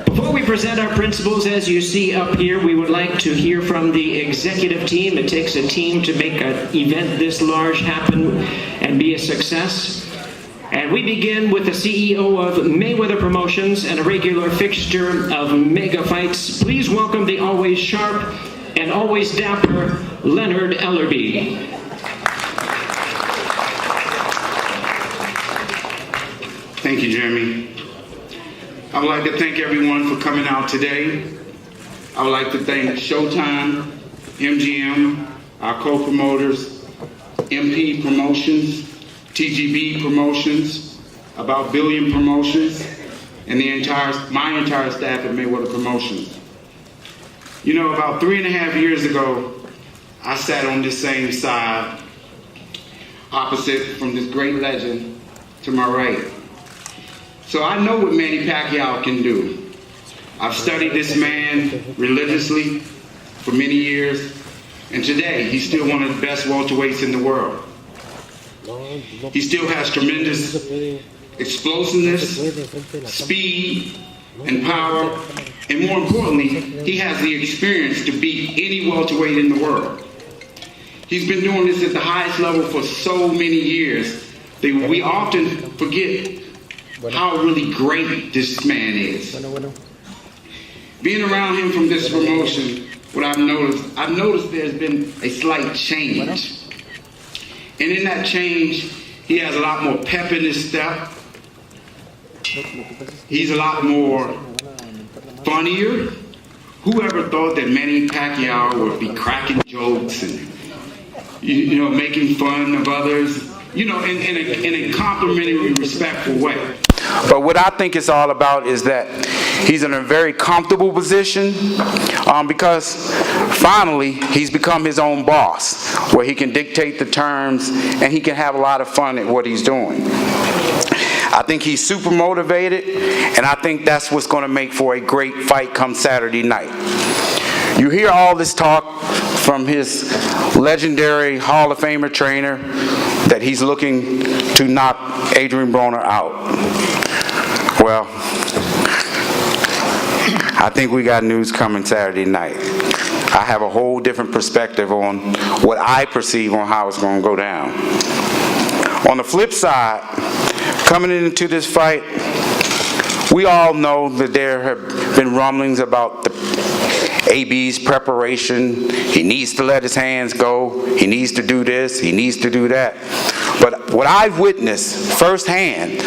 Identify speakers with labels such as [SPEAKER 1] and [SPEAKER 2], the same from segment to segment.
[SPEAKER 1] Before we present our principals, as you see up here, we would like to hear from the executive team. It takes a team to make an event this large happen and be a success. And we begin with the CEO of Mayweather Promotions and a regular fixture of mega fights. Please welcome the always sharp and always dapper Leonard Ellerbe.
[SPEAKER 2] Thank you, Jeremy. I would like to thank everyone for coming out today. I would like to thank Showtime, MGM, our co-promoters, MP Promotions, TGB Promotions, About Billion Promotions, and my entire staff at Mayweather Promotions. You know, about 3.5 years ago, I sat on this same side, opposite from this great legend to my right. So I know what Manny Pacquiao can do. I've studied this man religiously for many years, and today he's still one of the best welterweights in the world. He still has tremendous explosiveness, speed, and power, and more importantly, he has the experience to beat any welterweight in the world. He's been doing this at the highest level for so many years that we often forget how really great this man is. Being around him from this promotion, what I've noticed there's been a slight change. And in that change, he has a lot more pep in his step. He's a lot more funnier. Whoever thought that Manny Pacquiao would be cracking jokes and making fun of others, in a complimentary, respectful way. But what I think it's all about is that he's in a very comfortable position because finally he's become his own boss, where he can dictate the terms and he can have a lot of fun at what he's doing. I think he's super motivated, and I think that's what's going to make for a great fight come Saturday night. You hear all this talk from his legendary Hall of Famer trainer that he's looking to knock Adrien Broner out. Well, I think we got news coming Saturday night. I have a whole different perspective on what I perceive on how it's going to go down. On the flip side, coming into this fight, we all know that there have been rumblings about the AB's preparation. He needs to let his hands go. He needs to do this. He needs to do that. But what I've witnessed firsthand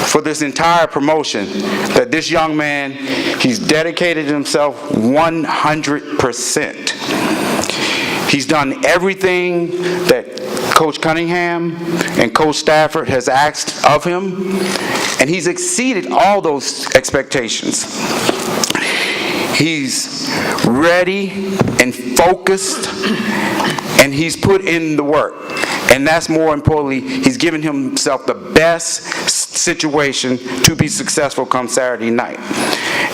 [SPEAKER 2] for this entire promotion, that this young man, he's dedicated himself 100%. He's done everything that Coach Cunningham and Coach Stafford has asked of him, and he's exceeded all those expectations. He's ready and focused, and he's put in the work. And that's more importantly, he's given himself the best situation to be successful come Saturday night.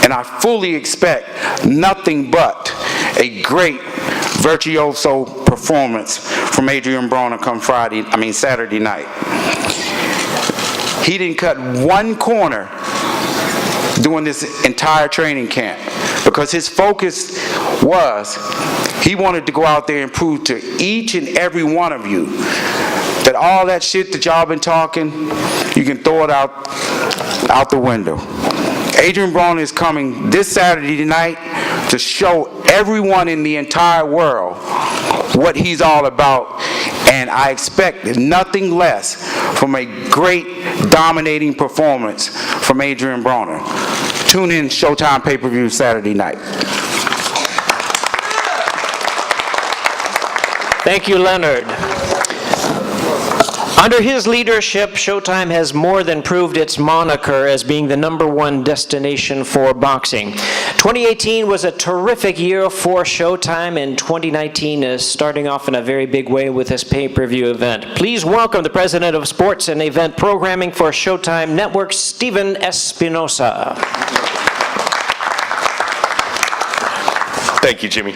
[SPEAKER 2] And I fully expect nothing but a great virtuoso performance from Adrien Broner come Saturday night. He didn't cut one corner during this entire training camp because his focus was he wanted to go out there and prove to each and every one of you that all that shit that y'all been talking, you can throw it out the window. Adrien Broner is coming this Saturday night to show everyone in the entire world what he's all about, and I expect nothing less from a great dominating performance from Adrien Broner. Tune in Showtime pay-per-view Saturday night.
[SPEAKER 1] Thank you, Leonard. Under his leadership, Showtime has more than proved its moniker as being the #1 destination for boxing. 2018 was a terrific year for Showtime, and 2019 is starting off in a very big way with this pay-per-view event. Please welcome the President of Sports and Event Programming for Showtime Network, Steven Espinosa.
[SPEAKER 3] Thank you, Jimmy.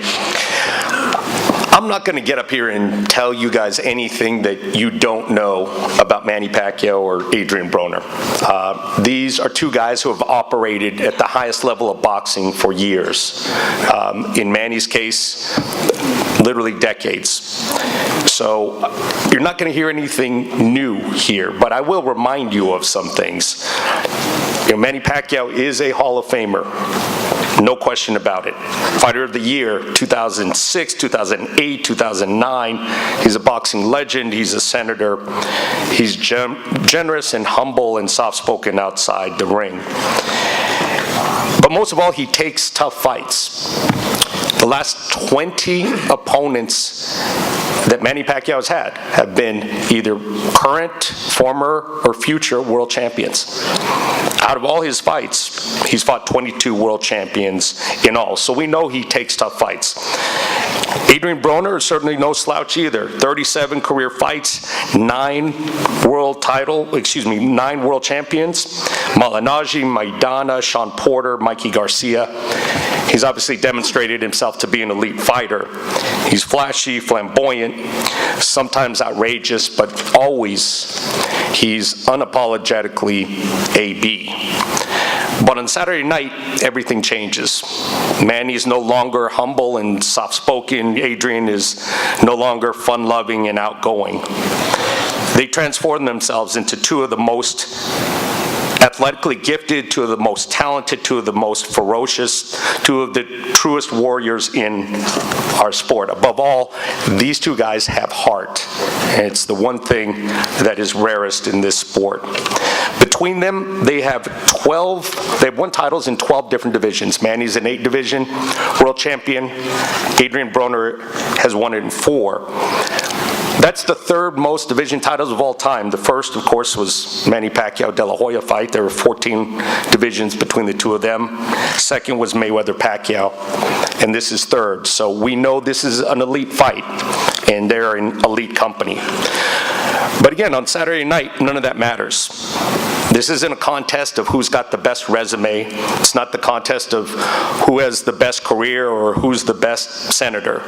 [SPEAKER 3] I'm not going to get up here and tell you guys anything that you don't know about Manny Pacquiao or Adrien Broner. These are two guys who have operated at the highest level of boxing for years. In Manny's case, literally decades. So you're not going to hear anything new here, but I will remind you of some things. Manny Pacquiao is a Hall of Famer. No question about it. Fighter of the Year, 2006, 2008, 2009. He's a boxing legend. He's a senator. He's generous and humble and soft-spoken outside the ring. But most of all, he takes tough fights. The last 20 opponents that Manny Pacquiao has had have been either current, former, or future world champions. Out of all his fights, he's fought 22 world champions in all, so we know he takes tough fights. Adrien Broner is certainly no slouch either. 37 career fights, 9 world champions. Malinaji, Maidana, Sean Porter, Mikey Garcia. He's obviously demonstrated himself to be an elite fighter. He's flashy, flamboyant, sometimes outrageous, but always he's unapologetically AB. But on Saturday night, everything changes. Manny is no longer humble and soft-spoken. Adrien is no longer fun-loving and outgoing. They transform themselves into two of the most athletically gifted, two of the most talented, two of the most ferocious, two of the truest warriors in our sport. Above all, these two guys have heart. And it's the one thing that is rarest in this sport. Between them, they have won titles in 12 different divisions. Manny's in 8 division, world champion. Adrien Broner has won it in 4. That's the 3rd most division titles of all time. The first, of course, was Manny Pacquiao De La Hoya fight. There were 14 divisions between the two of them. Second was Mayweather-Pacquiao, and this is 3rd. So we know this is an elite fight, and they're in elite company. But again, on Saturday night, none of that matters. This isn't a contest of who's got the best resume. It's not the contest of who has the best career or who's the best senator.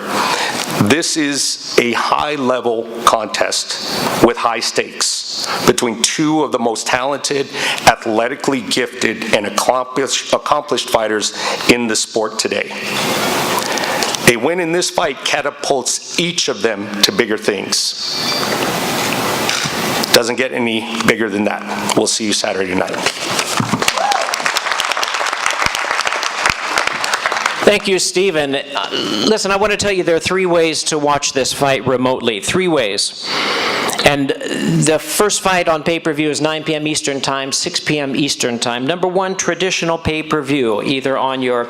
[SPEAKER 3] This is a high-level contest with high stakes between two of the most talented, athletically gifted, and accomplished fighters in the sport today. A win in this fight catapults each of them to bigger things. Doesn't get any bigger than that. We'll see you Saturday night.
[SPEAKER 1] Thank you, Stephen. Listen, I want to tell you there are 3 ways to watch this fight remotely. 3 ways. And the first fight on pay-per-view is 9 p.m. Eastern Time, 6 p.m. Eastern Time. Number 1, traditional pay-per-view, either on your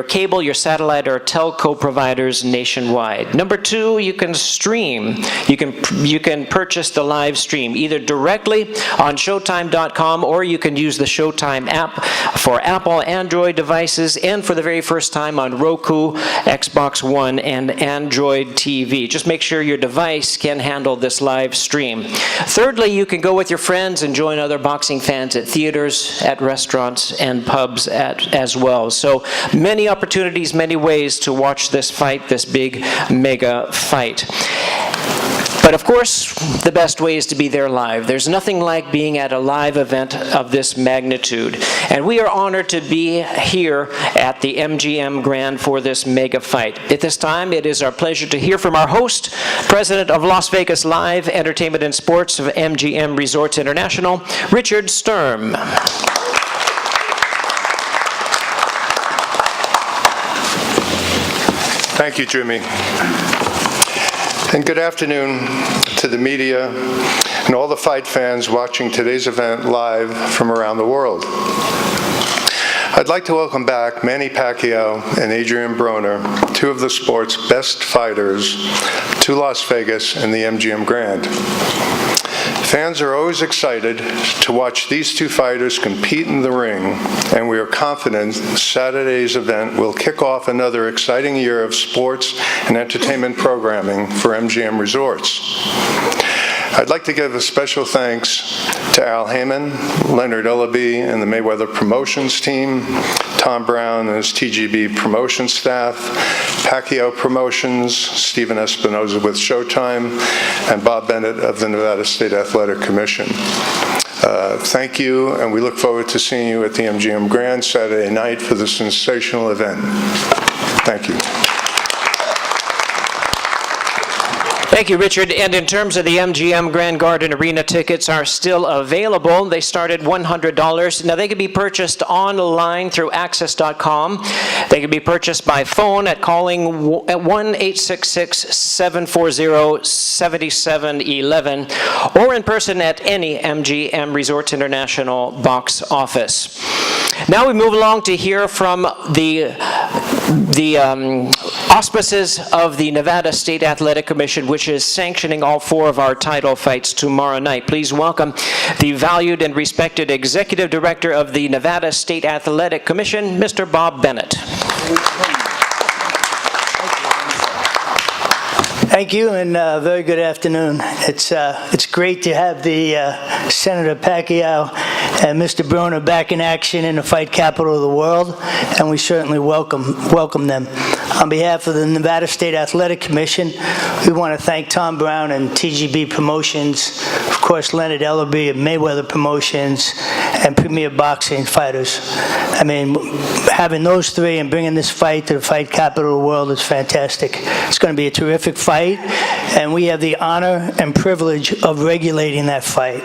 [SPEAKER 1] cable, your satellite, or telco providers nationwide. Number 2, you can stream. You can purchase the live stream either directly on Showtime.com, or you can use the Showtime app for Apple, Android devices, and for the very first time on Roku, Xbox One, and Android TV. Just make sure your device can handle this live stream. Thirdly, you can go with your friends and join other boxing fans at theaters, at restaurants, and pubs as well. So many opportunities, many ways to watch this fight, this big mega fight. But of course, the best way is to be there live. There's nothing like being at a live event of this magnitude. And we are honored to be here at the MGM Grand for this mega fight. At this time, it is our pleasure to hear from our host, President of Las Vegas Live Entertainment and Sports of MGM Resorts International, Richard Sturm.
[SPEAKER 4] Thank you, Jimmy. And good afternoon to the media and all the fight fans watching today's event live from around the world. I'd like to welcome back Manny Pacquiao and Adrien Broner, two of the sport's best fighters, to Las Vegas and the MGM Grand. Fans are always excited to watch these two fighters compete in the ring, and we are confident Saturday's event will kick off another exciting year of sports and entertainment programming for MGM Resorts. I'd like to give a special thanks to Al Heyman, Leonard Ellaby, and the Mayweather Promotions team, Tom Brown and his TGB promotion staff, Pacquiao Promotions, Stephen Espinoza with Showtime, and Bob Bennett of the Nevada State Athletic Commission. Thank you, and we look forward to seeing you at the MGM Grand Saturday night for the sensational event. Thank you.
[SPEAKER 1] Thank you, Richard. And in terms of the MGM Grand Garden Arena, tickets are still available. They start at $100. Now, they can be purchased online through access.com. They can be purchased by phone at calling at 1-866-740-7711 or in person at any MGM Resorts International box office. Now we move along to hear from the auspices of the Nevada State Athletic Commission, which is sanctioning all 4 of our title fights tomorrow night. Please welcome the valued and respected Executive Director of the Nevada State Athletic Commission, Mr. Bob Bennett.
[SPEAKER 5] Thank you, and very good afternoon. It's great to have the Senator Pacquiao and Mr. Broner back in action in the fight capital of the world, and we certainly welcome them. On behalf of the Nevada State Athletic Commission, we want to thank Tom Brown and TGB Promotions, of course Leonard Ellaby of Mayweather Promotions, and Premier Boxing Fighters. I mean, having those 3 and bringing this fight to the fight capital of the world is fantastic. It's going to be a terrific fight, and we have the honor and privilege of regulating that fight.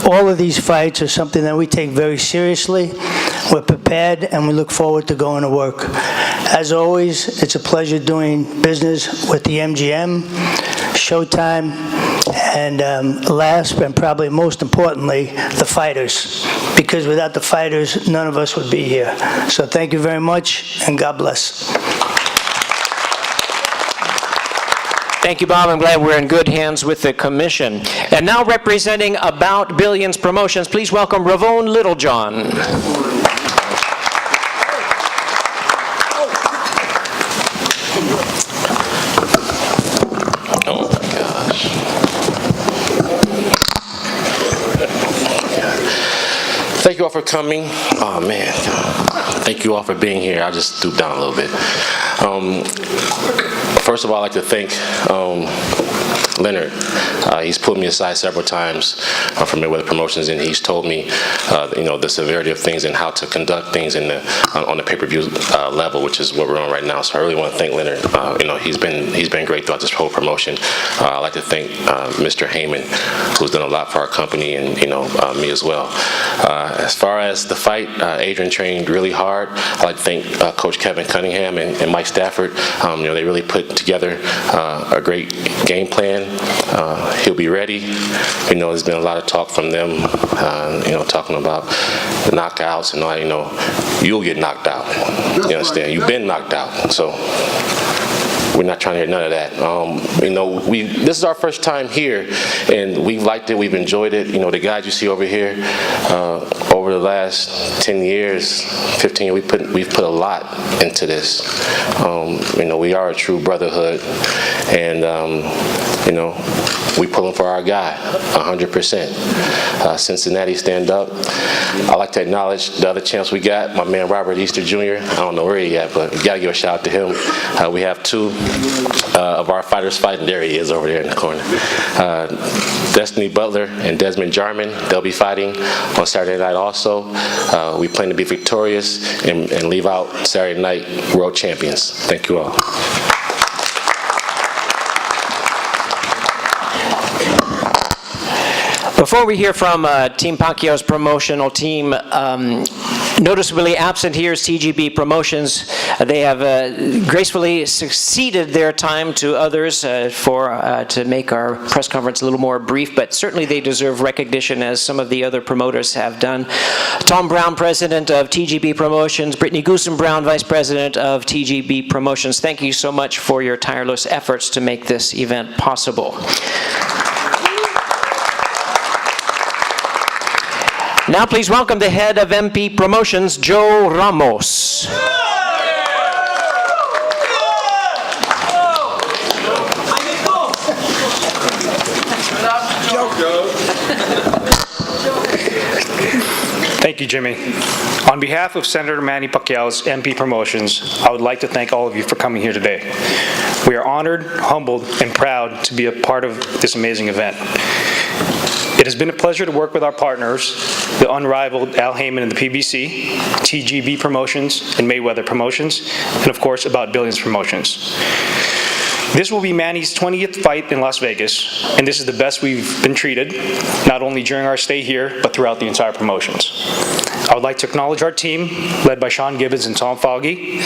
[SPEAKER 5] All of these fights are something that we take very seriously. We're prepared, and we look forward to going to work. As always, it's a pleasure doing business with the MGM, Showtime, and last and probably most importantly, the fighters. Because without the fighters, none of us would be here. So thank you very much, and God bless.
[SPEAKER 1] Thank you, Bob. I'm glad we're in good hands with the Commission. And now representing About Billions Promotions, please welcome Ravone Littlejohn.
[SPEAKER 6] Oh my gosh. Thank you all for coming. Oh man. Thank you all for being here. I'll just stoop down a little bit. First of all, I'd like to thank Leonard. He's put me aside several times from Mayweather Promotions, and he's told me, the severity of things and how to conduct things on the pay-per-view level, which is what we're on right now. So I really want to thank Leonard. He's been great throughout this whole promotion. I'd like to thank Mr. Heyman, who's done a lot for our company, and me as well. As far as the fight, Adrien trained really hard. I'd like to thank Coach Kevin Cunningham and Mike Stafford. They really put together a great game plan. He'll be ready. There's been a lot of talk from them, talking about the knockouts and all. You'll get knocked out. You understand? You've been knocked out. So we're not trying to hear none of that. This is our first time here, and we've liked it. We've enjoyed it. The guys you see over here, over the last 10 years, 15 years, we've put a lot into this. We are a true brotherhood, and we pulling for our guy, 100%. Cincinnati, stand up. I'd like to acknowledge the other champs we got, my man Robert Easter Jr. I don't know where he at, but we got to give a shout out to him. We have 2 of our fighters fighting. There he is over there in the corner. Destiny Butler and Desmond Jarman, they'll be fighting on Saturday night also. We plan to be victorious and leave out Saturday night world champions. Thank you all.
[SPEAKER 1] Before we hear from Team Pacquiao's promotional team, noticeably absent here is TGB Promotions. They have gracefully succeeded their time to others to make our press conference a little more brief, but certainly they deserve recognition as some of the other promoters have done. Tom Brown, President of TGB Promotions, Brittany Goosen Brown, Vice President of TGB Promotions, thank you so much for your tireless efforts to make this event possible. Now please welcome the head of MP Promotions, Joe Ramos.
[SPEAKER 7] Thank you, Jimmy. On behalf of Senator Manny Pacquiao's MP Promotions, I would like to thank all of you for coming here today. We are honored, humbled, and proud to be a part of this amazing event. It has been a pleasure to work with our partners, the unrivaled Al Heyman and the PBC, TGB Promotions and Mayweather Promotions, and of course, About Billions Promotions. This will be Manny's 20th fight in Las Vegas, and this is the best we've been treated, not only during our stay here, but throughout the entire promotions. I would like to acknowledge our team, led by Sean Gibbons and Tom Foggy,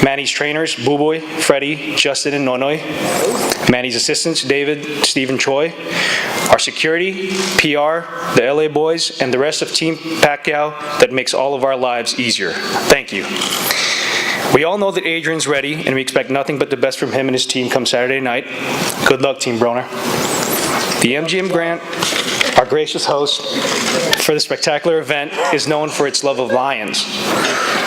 [SPEAKER 7] Manny's trainers, Boo-Boy, Freddie, Justin, and Nonoy, Manny's assistants, David, Stephen Choi, our security, PR, the LA boys, and the rest of Team Pacquiao that makes all of our lives easier. Thank you. We all know that Adrian's ready, and we expect nothing but the best from him and his team come Saturday night. Good luck, Team Broner. The MGM Grant, our gracious host for the spectacular event, is known for its love of lions.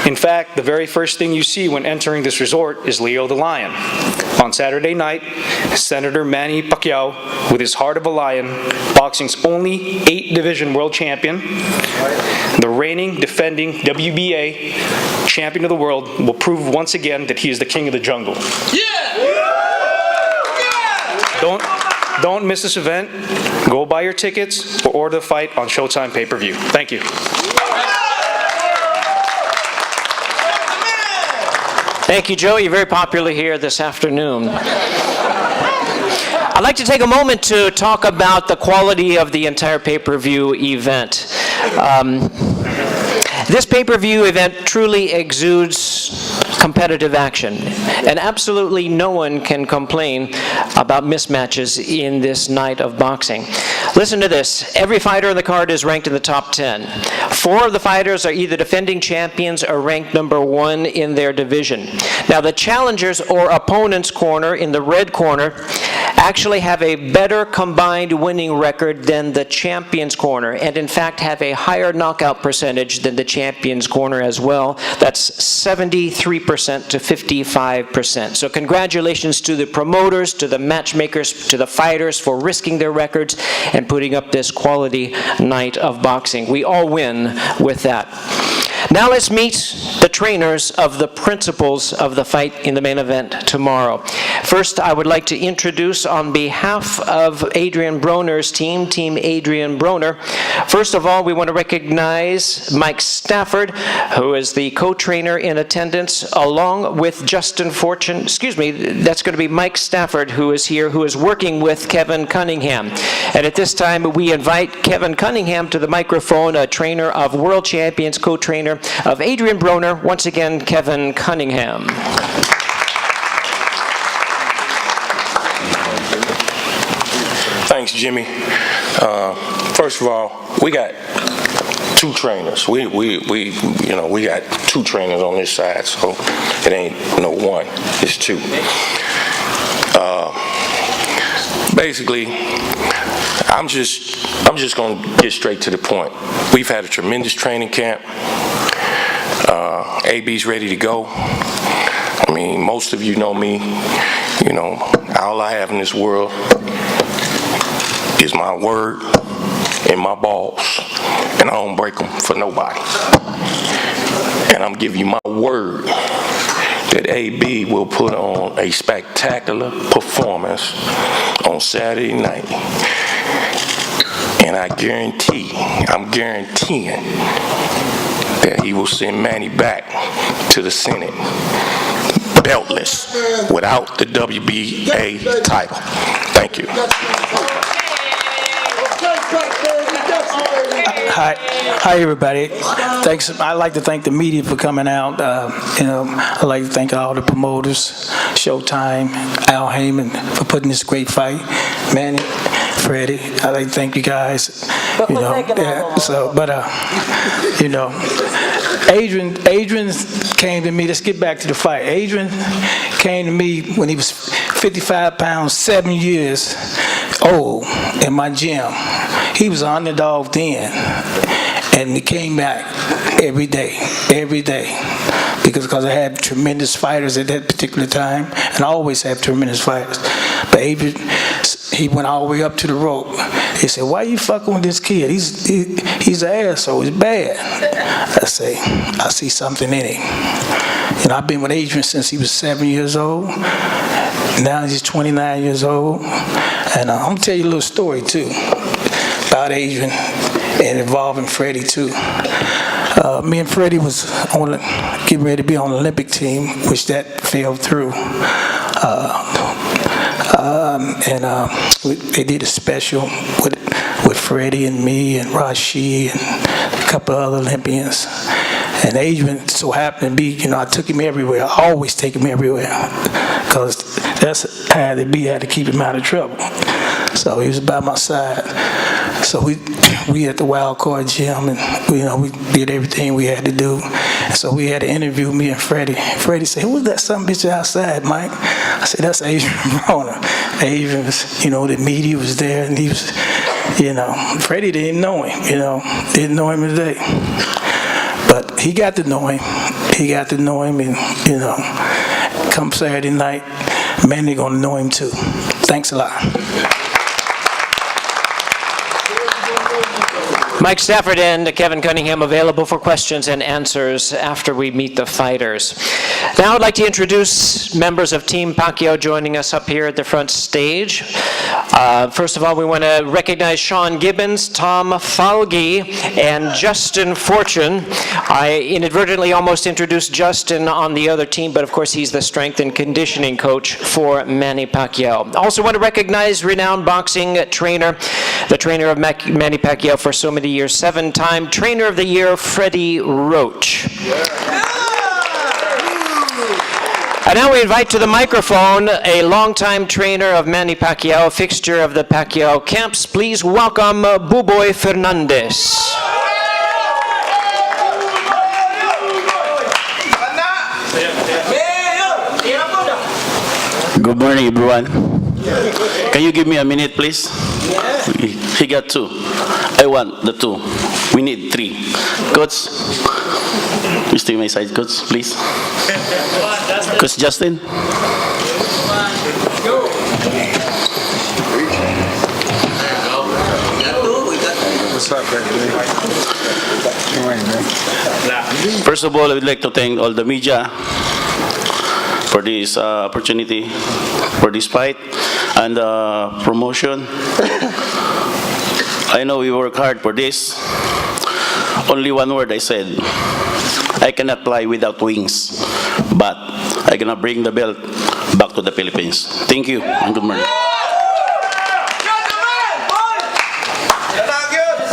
[SPEAKER 7] In fact, the very first thing you see when entering this resort is Leo the Lion. On Saturday night, Senator Manny Pacquiao, with his heart of a lion, boxing's only 8-division world champion, the reigning, defending WBA champion of the world, will prove once again that he is the king of the jungle. Don't miss this event. Go buy your tickets or order the fight on Showtime pay-per-view. Thank you.
[SPEAKER 1] Thank you, Joe. You're very popular here this afternoon. I'd like to take a moment to talk about the quality of the entire pay-per-view event. This pay-per-view event truly exudes competitive action, and absolutely no one can complain about mismatches in this night of boxing. Listen to this. Every fighter on the card is ranked in the top 10. 4 of the fighters are either defending champions or ranked number 1 in their division. Now, the challengers or opponent's corner in the red corner actually have a better combined winning record than the champion's corner, and in fact have a higher knockout percentage than the champion's corner as well. That's 73% to 55%. So congratulations to the promoters, to the matchmakers, to the fighters for risking their records and putting up this quality night of boxing. We all win with that. Now let's meet the trainers of the principals of the fight in the main event tomorrow. First, I would like to introduce on behalf of Adrien Broner's team, Team Adrien Broner. First of all, we want to recognize Mike Stafford, who is the co-trainer in attendance, along with Justin Fortune. Excuse me, that's going to be Mike Stafford, who is here, who is working with Kevin Cunningham. And at this time, we invite Kevin Cunningham to the microphone, a trainer of world champions, co-trainer of Adrien Broner. Once again, Kevin Cunningham.
[SPEAKER 8] Thanks, Jimmy. First of all, we got 2 trainers. We got 2 trainers on this side, so it ain't no 1. It's 2. Basically, I'm just gonna get straight to the point. We've had a tremendous training camp. AB's ready to go. I mean, most of you know me. You know, all I have in this world is my word and my balls, and I don't break them for nobody. And I'm giving you my word that AB will put on a spectacular performance on Saturday night. And I'm guaranteeing that he will send Manny back to the Senate beltless without the WBA title. Thank you.
[SPEAKER 9] Hi, everybody. Thanks. I'd like to thank the media for coming out. I'd like to thank all the promoters, Showtime, Al Heyman for putting this great fight, Manny, Freddie. I'd like to thank you guys. Adrien came to me. Let's get back to the fight. Adrien came to me when he was 55 pounds, 7 years old in my gym. He was an underdog then, and he came back every day, because I had tremendous fighters at that particular time, and I always have tremendous fighters. But Adrien, he went all the way up to the rope. He said, "Why are you fucking with this kid? He's He's an asshole. He's bad. I say, I see something in him. You know, I've been with Adrien since he was 7 years old. Now he's 29 years old. And I'm going to tell you a little story, too, about Adrien and involving Freddie, too. Me and Freddie was getting ready to be on the Olympic team, which that fell through. They did a special with Freddie and me and Rashi and a couple of other Olympians. And Adrien so happened to be, you know, I took him everywhere. I always take him everywhere because that's how it be. I had to keep him out of trouble. So he was by my side. So we at the wild card gym, and you know, we did everything we had to do. So we had to interview me and Freddie. Freddie said, "Who was that son bitch outside, Mike?" I said, "That's Adrien Broner." Adrien was, you know, the media was there, and he was, you know, Freddie didn't know him, you know, didn't know him today. But he got to know him. He got to know him, and, you know, come Saturday night, Manny gonna know him too. Thanks a lot.
[SPEAKER 1] Mike Stafford and Kevin Cunningham available for questions and answers after we meet the fighters. Now I'd like to introduce members of Team Pacquiao joining us up here at the front stage. First of all, we want to recognize Sean Gibbons, Tom Falgi, and Justin Fortune. I inadvertently almost introduced Justin on the other team, but of course he's the strength and conditioning coach for Manny Pacquiao. Also want to recognize renowned boxing trainer, the trainer of Manny Pacquiao for so many years, 7-time Trainer of the Year, Freddie Roach. And now we invite to the microphone a longtime trainer of Manny Pacquiao, a fixture of the Pacquiao camps. Please welcome Buboy Fernandez.
[SPEAKER 10] Good morning, everyone. Can you give me a minute, please? He got 2. I want the 2. We need 3. Coach, you stay my side, coach, please. Coach Justin. First of all, I would like to thank all the media for this opportunity, for this fight, and promotion. I know we work hard for this. Only one word I said. I cannot fly without wings, but I cannot bring the belt back to the Philippines. Thank you, and good morning.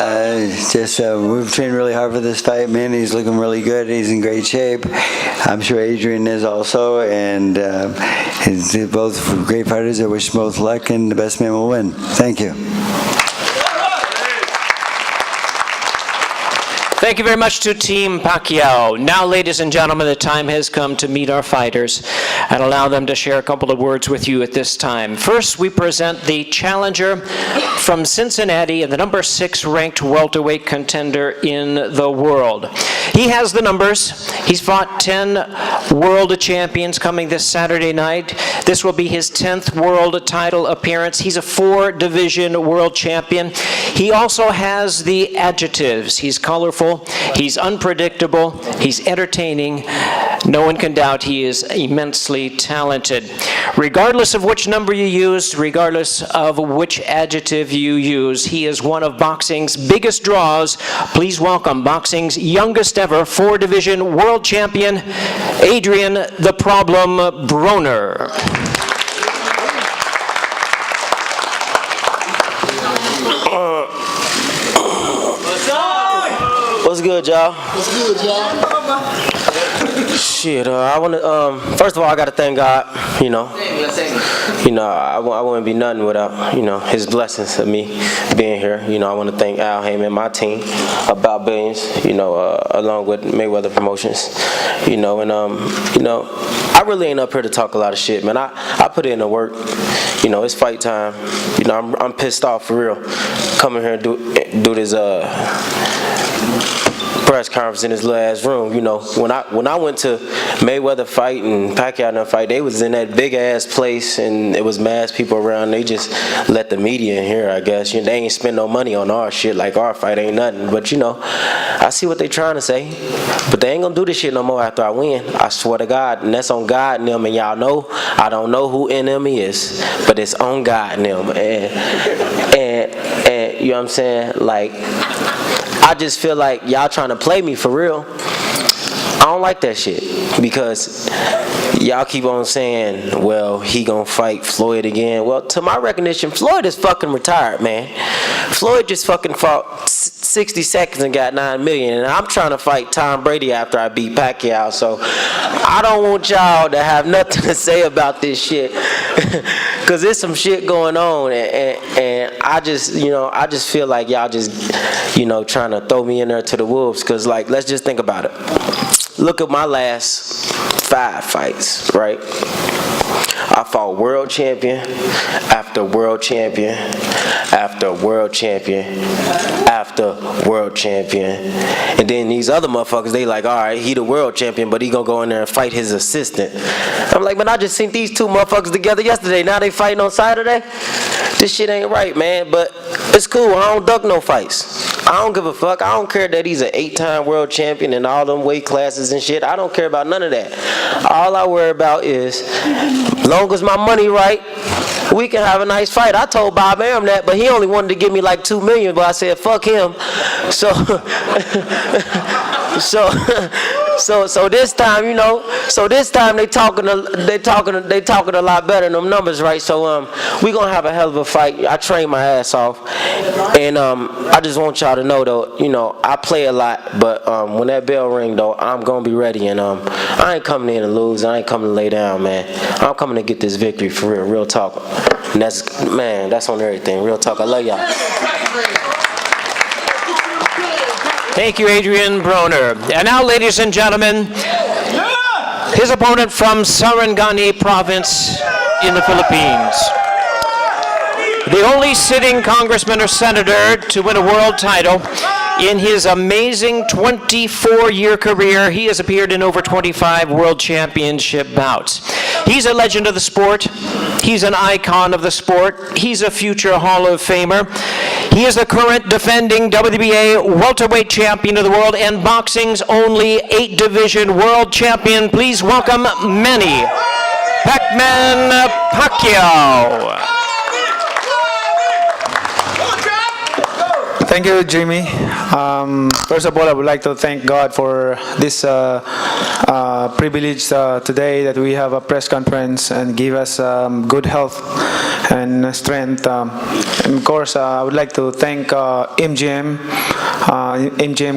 [SPEAKER 11] We've trained really hard for this fight. Manny's looking really good. He's in great shape. I'm sure Adrien is also, and they're both great fighters. I wish both luck, and the best man will win. Thank you.
[SPEAKER 1] Thank you very much to Team Pacquiao. Now, ladies and gentlemen, the time has come to meet our fighters and allow them to share a couple of words with you at this time. First, we present the challenger from Cincinnati and the number 6 ranked welterweight contender in the world. He has the numbers. He's fought 10 world champions coming this Saturday night. This will be his 10th world title appearance. He's a 4-division world champion. He also has the adjectives. He's colorful. He's unpredictable. He's entertaining. No one can doubt he is immensely talented. Regardless of which number you use, regardless of which adjective you use, he is one of boxing's biggest draws. Please welcome boxing's youngest ever 4-division world champion, Adrien "The Problem" Broner.
[SPEAKER 10] What's good, y'all? What's good, y'all? Shit, I want to, first of all, I got to thank God, you know. I wouldn't be nothing without, his blessings of me being here. I want to thank Al Heyman, my team, About Billions, along with Mayweather Promotions, I really ain't up here to talk a lot of shit, man. I put in the work. It's fight time. I'm pissed off for real. Coming here and do this, press conference in his little ass room. You know, when I went to Mayweather fight and Pacquiao fight, they was in that big ass place and it was mass people around. They just let the media in here, I guess. You know, they ain't spend no money on our shit, like our fight ain't nothing. But you know, I see what they trying to say, but they ain't gonna do this shit no more after I win. I swear to God, and that's on God and them. And y'all know I don't know who NM is, but it's on God and them. And you know what I'm saying? Like, I just feel like y'all trying to play me for real. I don't like that shit because y'all keep on saying, well, he gonna fight Floyd again. Well, to my recognition, Floyd is fucking retired, man. Floyd just fucking fought 60 seconds and got $9 million, and I'm trying to fight Tom Brady after I beat Pacquiao. So I don't want y'all to have nothing to say about this shit because there's some shit going on, and I just feel like y'all just, you know, trying to throw me in there to the wolves. Because, like, let's just think about it. Look at my last 5 fights, right? I fought world champion after world champion after world champion after world champion. And then these other motherfuckers, they like, all right, he the world champion, but he gonna go in there and fight his assistant. I'm like, man, I just seen these 2 motherfuckers together yesterday. Now they fighting on Saturday? This shit ain't right, man. But it's cool. I don't duck no fights. I don't give a fuck. I don't care that he's an 8-time world champion in all them weight classes and shit. I don't care about none of that. All I worry about is, long as my money right, we can have a nice fight. I told Bob Arum that, but he only wanted to give me like $2 million. But I said, fuck him. So this time, you know, this time they talking a lot better than them numbers, right? So we gonna have a hell of a fight. I train my ass off, and I just want y'all to know though, you know, I play a lot, but when that bell ring though, I'm gonna be ready, and I ain't coming in to lose. I ain't coming to lay down, man. I'm coming to get this victory for real talk. And that's on everything. Real talk. I love y'all.
[SPEAKER 1] Thank you, Adrien Broner. And now, ladies and gentlemen, his opponent from Sarangani province in the Philippines. The only sitting congressman or senator to win a world title. In his amazing 24-year career, he has appeared in over 25 world championship bouts. He's a legend of the sport. He's an icon of the sport. He's a future Hall of Famer. He is the current defending WBA welterweight champion of the world and boxing's only 8-division world champion. Please welcome Manny Pacquiao.
[SPEAKER 12] Thank you, Jimmy. First of all, I would like to thank God for this privilege today that we have a press conference and give us good health and strength. And of course, I would like to thank MGM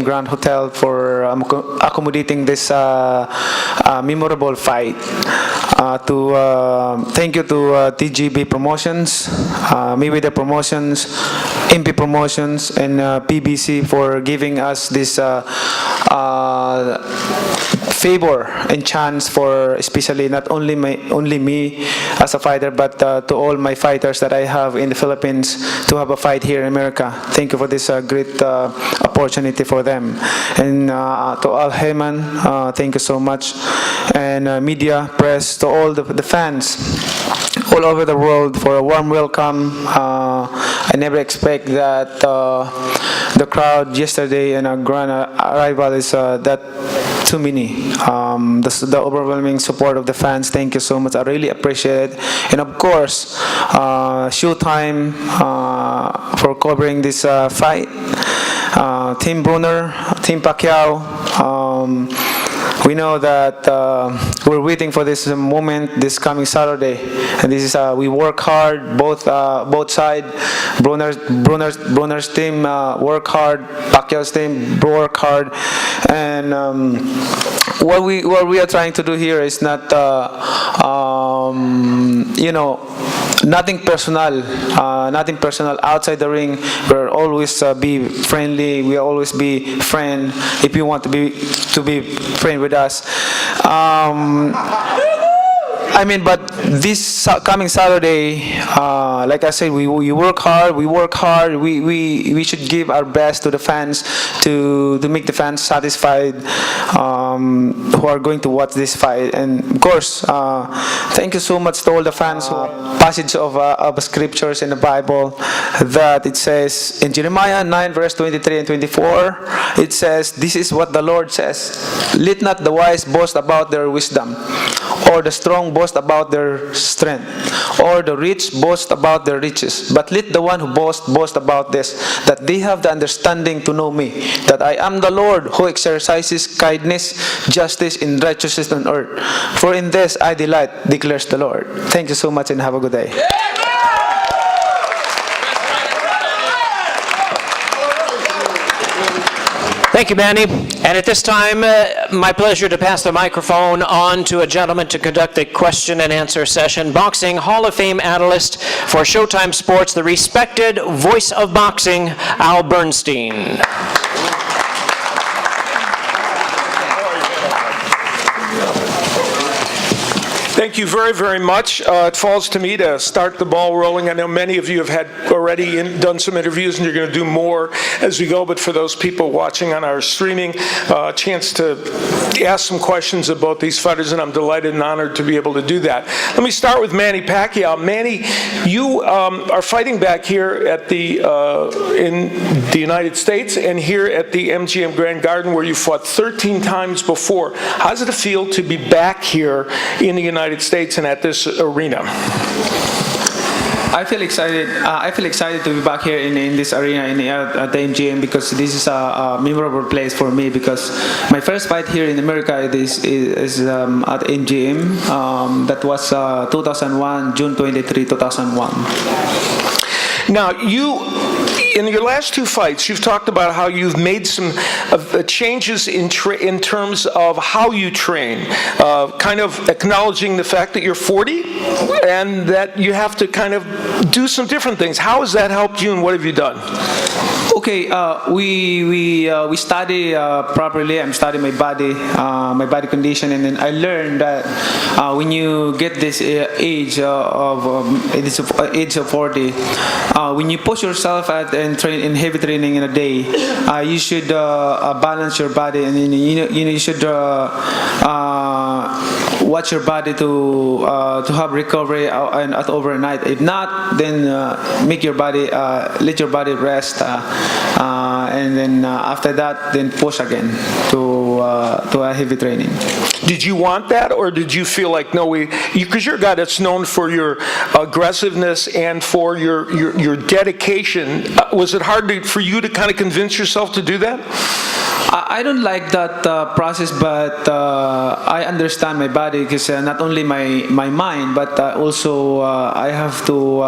[SPEAKER 12] Grand Hotel for accommodating this memorable fight. Thank you to TGB Promotions, Mayweather Promotions, MP Promotions, and PBC for giving us this favor and chance for, especially not only me as a fighter, but to all my fighters that I have in the Philippines to have a fight here in America. Thank you for this great opportunity for them. And to Al Heyman, thank you so much. And media, press, to all the fans all over the world for a warm welcome. I never expect that the crowd yesterday and a grand arrival is that too many. The overwhelming support of the fans, thank you so much. I really appreciate it. And of course, Showtime for covering this fight. Team Broner, Team Pacquiao. We know that we're waiting for this moment this coming Saturday, and this is we work hard both sides. Broner's team work hard, Pacquiao's team work hard, and what we are trying to do here is not nothing personal outside the ring. We'll always be friendly. We always be friend. If you want to be friend with us, But this coming Saturday, like I said, we work hard. We should give our best to the fans to make the fans satisfied who are going to watch this fight. And of course, thank you so much to all the fans. Passage of scriptures in the Bible that it says in Jeremiah 9 verse 23 and 24. It says, "This is what the Lord says: Let not the wise boast about their wisdom, or the strong boast about their strength, or the rich boast about their riches. But let the one who boast about this, that they have the understanding to know me, that I am the Lord who exercises kindness, justice, and righteousness on earth. For in this I delight, declares the Lord." Thank you so much and have a good day.
[SPEAKER 1] Thank you, Manny. And at this time, my pleasure to pass the microphone on to a gentleman to conduct the question and answer session. Boxing Hall of Fame analyst for Showtime Sports, the respected voice of boxing, Al Bernstein.
[SPEAKER 8] Thank you very, very much. It falls to me to start the ball rolling. I know many of you have had already done some interviews, and you're going to do more as we go. But for those people watching on our streaming, a chance to ask some questions about these fighters, and I'm delighted and honored to be able to do that. Let me start with Manny Pacquiao. Manny, you are fighting back here at the in the United States and here at the MGM Grand Garden, where you fought 13 times before. How does it feel to be back here in the United States and at this arena?
[SPEAKER 12] I feel excited. I feel excited to be back here in this arena at the MGM, because this is a memorable place for me. Because my first fight here in America is at MGM. That was 2001, June 23, 2001.
[SPEAKER 8] Now, in your last two fights, you've talked about how you've made some changes in terms of how you train, kind of acknowledging the fact that you're 40 and that you have to kind of do some different things. How has that helped you, and what have you done?
[SPEAKER 12] Okay, we study properly. I'm studying my body condition, and then I learned that when you get this age of 40, when you push yourself and train in heavy training in a day, you should balance your body, and you should watch your body to have recovery and overnight. If not, then make your body let your body rest, and then after that, then push again to a heavy training.
[SPEAKER 8] Did you want that, or did you feel like, no, because you're a guy that's known for your aggressiveness and for your dedication. Was it hard for you to kind of convince yourself to do that?
[SPEAKER 12] I don't like that process, but I understand my body, because not only my mind, but also I have to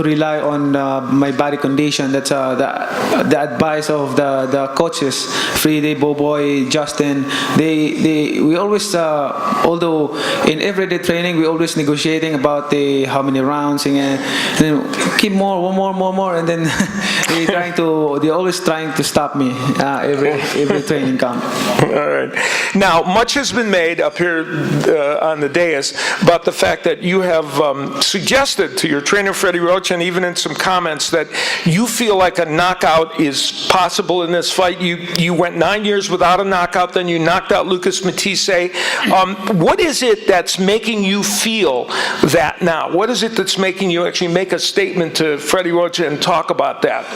[SPEAKER 12] rely on my body condition. That's the advice of the coaches, Friday, Boboy, Justin. We always, although in everyday training, we always negotiating about how many rounds, and then keep more, and then they're always trying to stop me every training camp.
[SPEAKER 8] All right. Now, much has been made up here on the dais about the fact that you have suggested to your trainer, Freddie Roach, and even in some comments, that you feel like a knockout is possible in this fight. You went 9 years without a knockout, then you knocked out Lucas Matisse. What is it that's making you feel that now? What is it that's making you actually make a statement to Freddie Roach and talk about that?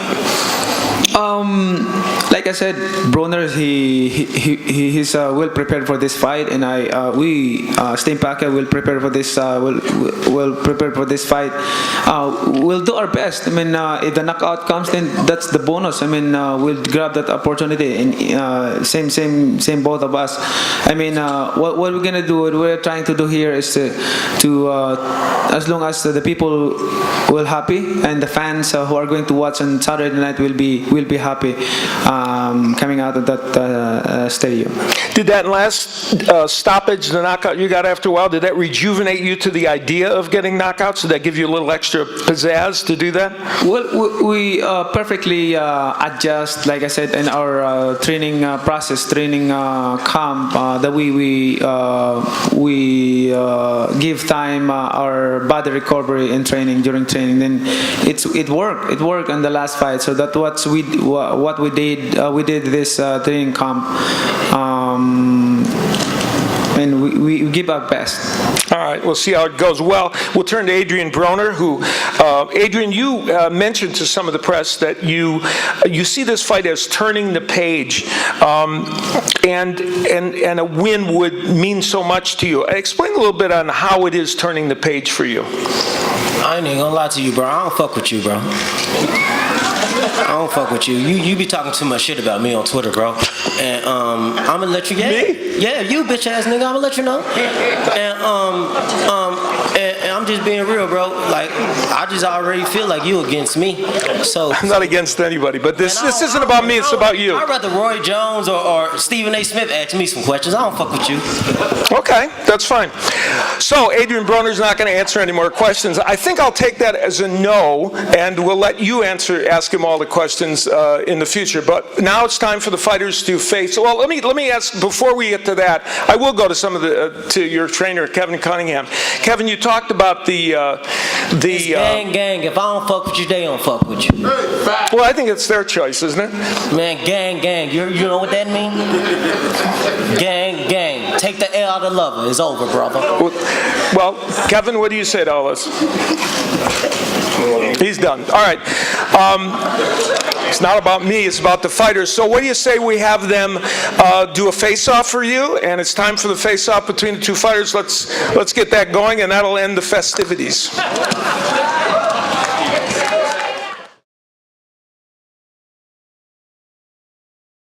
[SPEAKER 12] Like I said, Broner, he's well prepared for this fight, and Steve Pacquiao will prepare for this. Will prepare for this fight. We'll do our best. I mean, if the knockout comes, then that's the bonus. I mean, we'll grab that opportunity, and same both of us. I mean, what we're gonna do, what we're trying to do here is to as long as the people will happy and the fans who are going to watch on Saturday night will be happy. coming out of that stadium.
[SPEAKER 13] Did that last stoppage, the knockout you got after a while, did that rejuvenate you to the idea of getting knockouts? Did that give you a little extra pizzazz to do that?
[SPEAKER 12] Well, we perfectly adjust, like I said, in our training process, training camp, that we give time our body recovery in training, during training. Then it worked in the last fight. So that's what we did. We did this training camp. And we give our best.
[SPEAKER 13] All right, we'll see how it goes. Well, we'll turn to Adrien Broner, who, Adrien, you mentioned to some of the press that you see this fight as turning the page, and a win would mean so much to you. Explain a little bit on how it is turning the page for you.
[SPEAKER 10] I ain't even gonna lie to you, bro. I don't fuck with you, bro. I don't fuck with you. You be talking too much shit about me on Twitter, bro. And I'm gonna let you get
[SPEAKER 13] me?
[SPEAKER 10] Yeah, you bitch ass nigga. I'm gonna let you know. And I'm just being real, bro. Like I just already feel like you against me. So
[SPEAKER 13] I'm not against anybody, but this isn't about me. It's about you.
[SPEAKER 10] I'd rather Roy Jones or Stephen A. Smith ask me some questions. I don't fuck with you.
[SPEAKER 13] Okay, that's fine. So Adrien Broner's not going to answer any more questions. I think I'll take that as a no, and we'll let you ask him all the questions in the future. But now it's time for the fighters to face. Well, let me ask before we get to that. I will go to some of to your trainer, Kevin Cunningham. Kevin, you talked about the
[SPEAKER 10] gang. If I don't fuck with you, they don't fuck with you.
[SPEAKER 13] Well, I think it's their choice, isn't it?
[SPEAKER 10] Man, gang. You know what that means? Gang. Take the L out of lover. It's over, brother.
[SPEAKER 13] Well, Kevin, what do you say to all this? He's done. All right. It's not about me. It's about the fighters. So what do you say we have them do a face-off for you? And it's time for the face-off between the two fighters. Let's get that going, and that'll end the festivities.